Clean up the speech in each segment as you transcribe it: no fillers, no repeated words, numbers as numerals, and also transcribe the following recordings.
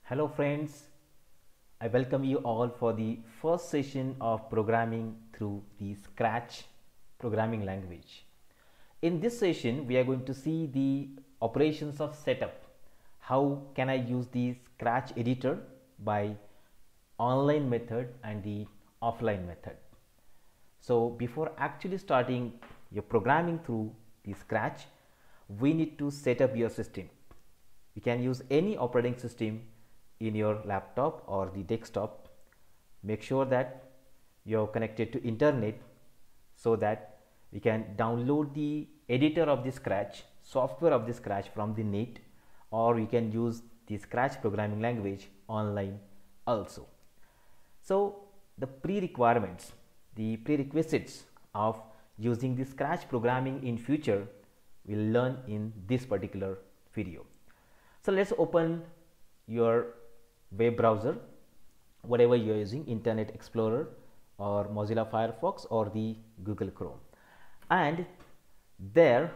Hello friends, I welcome you all for the first session of programming through the Scratch programming language. In this session, we are going to see the operations of setup. How can I use the Scratch editor by online method and the offline method. So before actually starting your programming through the Scratch, we need to set up your system. You can use any operating system in your laptop or the desktop. Make sure that you're connected to internet so that we can download the editor of the Scratch, software of the Scratch from the net, or we can use the Scratch programming language online also. So the prerequisites of using the Scratch programming in future we'll learn in this particular video. So let's open your web browser, whatever you are using, Internet Explorer or Mozilla Firefox or the Google Chrome, and there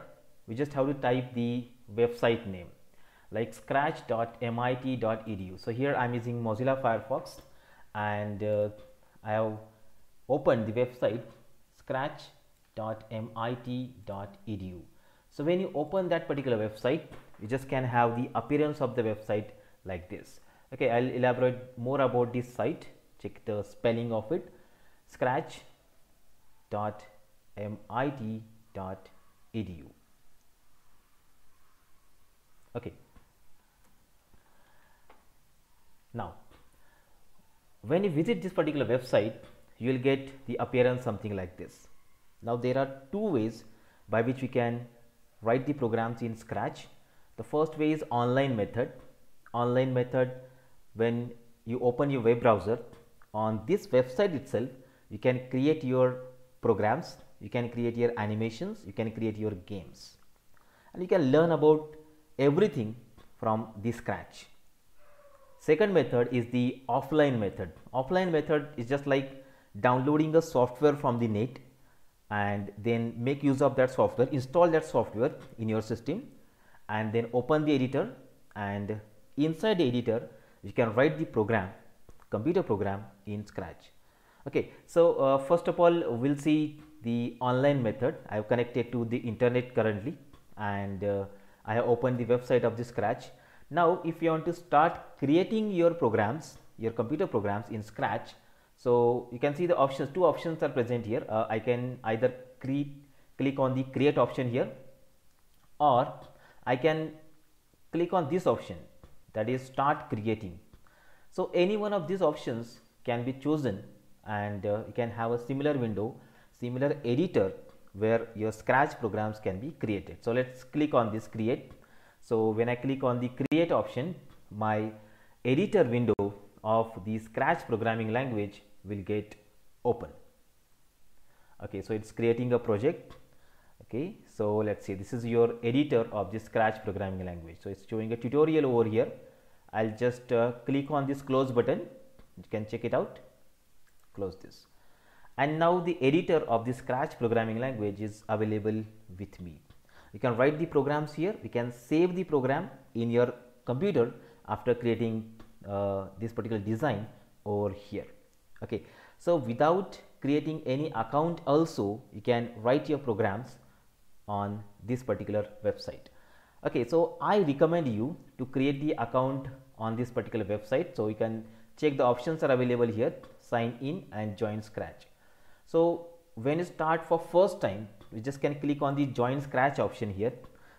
we just have to type the website name like scratch.mit.edu. so here I'm using Mozilla Firefox and I have opened the website scratch.mit.edu. So when you open that particular website, you just can have the appearance of the website like this. Okay, I'll elaborate more about this site. Check the spelling of it: scratch.mit.edu. Okay, now when you visit this particular website, you will get the appearance something like this. Now there are two ways by which we can write the programs in Scratch. The first way is online method. Online method, when you open your web browser, on this website itself you can create your programs, you can create your animations, you can create your games, and you can learn about everything from the Scratch. Second method is the offline method. Offline method is just like downloading a software from the net and then make use of that software, install that software in your system, and then open the editor, and inside the editor you can write the program, computer program in Scratch. Okay, so first of all we'll see the online method. I have connected to the internet currently and I have opened the website of the Scratch. Now if you want to start creating your programs, your computer programs in Scratch, so you can see the options, two options are present here. I can either click on the create option here, or I can click on this option, that is start creating. So any one of these options can be chosen and you can have a similar window, similar editor where your Scratch programs can be created. So let's click on this create. So when I click on the create option, my editor window of the Scratch programming language will get open. Okay, so it's creating a project. Okay, so let's see, this is your editor of the Scratch programming language. So it's showing a tutorial over here. I'll just click on this close button. You can check it out. Close this, and now the editor of the Scratch programming language is available with me. You can write the programs here. You can save the program in your computer after creating this particular design over here. Okay, so without creating any account also you can write your programs on this particular website. Okay, so I recommend you to create the account on this particular website. So you can check the options are available here: sign in and join Scratch. So when you start for first time, you just can click on the join Scratch option here.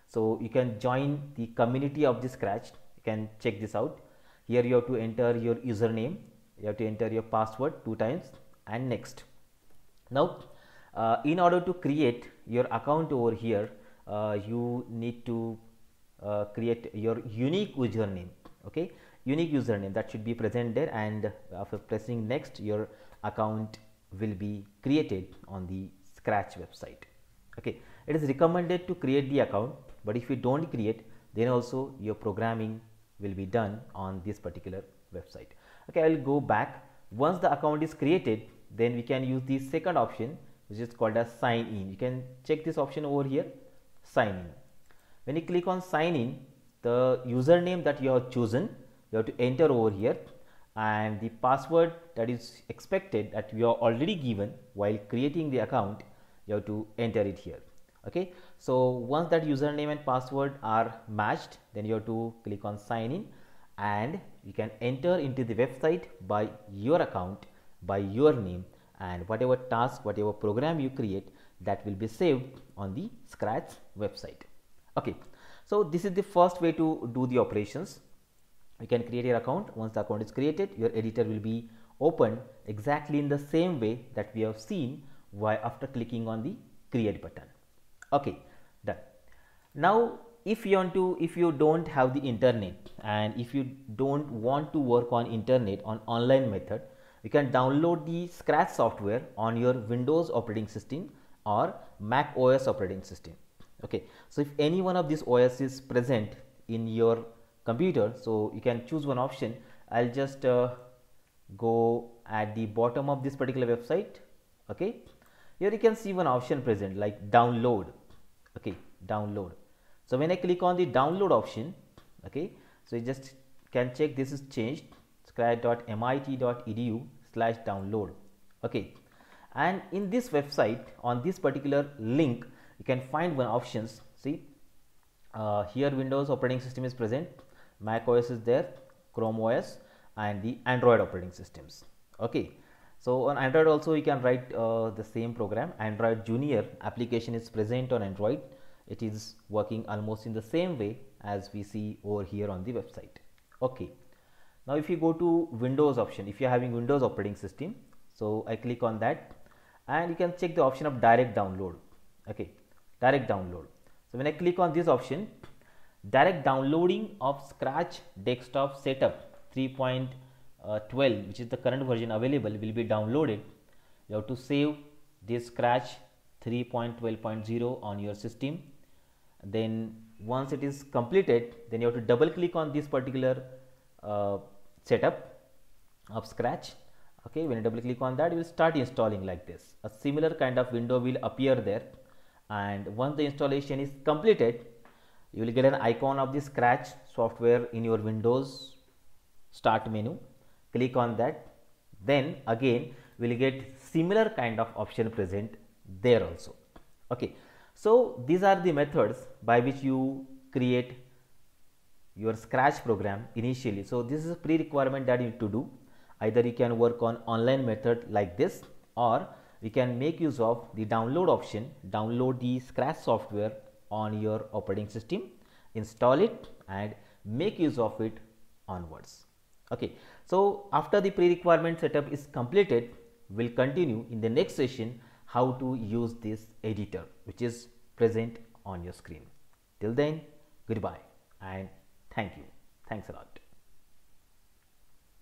So you can join the community of the Scratch. You can check this out. Here you have to enter your username, you have to enter your password 2 times and next. Now in order to create your account over here, you need to create your unique username. Okay, unique username that should be present there, and after pressing next your account will be created on the Scratch website. Okay, it is recommended to create the account, but if you don't create, then also your programming will be done on this particular website. Okay, I will go back. Once the account is created, then we can use the second option, which is called as sign in. You can check this option over here, sign in. When you click on sign in, the username that you have chosen you have to enter over here, and the password that is expected that you are already given while creating the account, you have to enter it here. Okay, so once that username and password are matched, then you have to click on sign in, and you can enter into the website by your account, by your name, and whatever task, whatever program you create, that will be saved on the Scratch website. Okay, so this is the first way to do the operations. You can create your account. Once the account is created, your editor will be opened exactly in the same way that we have seen after clicking on the create button. Okay, done. Now if you don't have the internet, and if you don't want to work on internet on online method, you can download the Scratch software on your Windows operating system or Mac OS operating system. Okay, so if any one of these OS is present in your computer, so you can choose one option. I'll just go at the bottom of this particular website. Okay, here you can see one option present like download. Okay, download. So when I click on the download option, okay, so you just can check this is changed, scratch.mit.edu/download. okay, and in this website, on this particular link, you can find one options. See, here Windows operating system is present, Mac OS is there, Chrome OS, and the Android operating systems. Okay, so on Android also you can write the same program. Android Junior application is present on Android. It is working almost in the same way as we see over here on the website. Okay, now if you go to Windows option, if you are having Windows operating system, so I click on that, and you can check the option of direct download. Okay, direct download. So when I click on this option, direct downloading of Scratch desktop setup 3.12, which is the current version available, will be downloaded. You have to save this Scratch 3.12.0 on your system. Then once it is completed, then you have to double click on this particular setup of Scratch. Okay, when you double click on that, you will start installing like this. A similar kind of window will appear there, and once the installation is completed, you will get an icon of the Scratch software in your Windows start menu. Click on that, then again we will get similar kind of option present there also. Okay, so these are the methods by which you create your Scratch program initially. So this is a pre-requirement that you need to do. Either you can work on online method like this, or you can make use of the download option, download the Scratch software on your operating system, install it, and make use of it onwards. Okay, so after the pre-requirement setup is completed, we'll continue in the next session how to use this editor which is present on your screen. Till then, goodbye and thank you. Thanks a lot.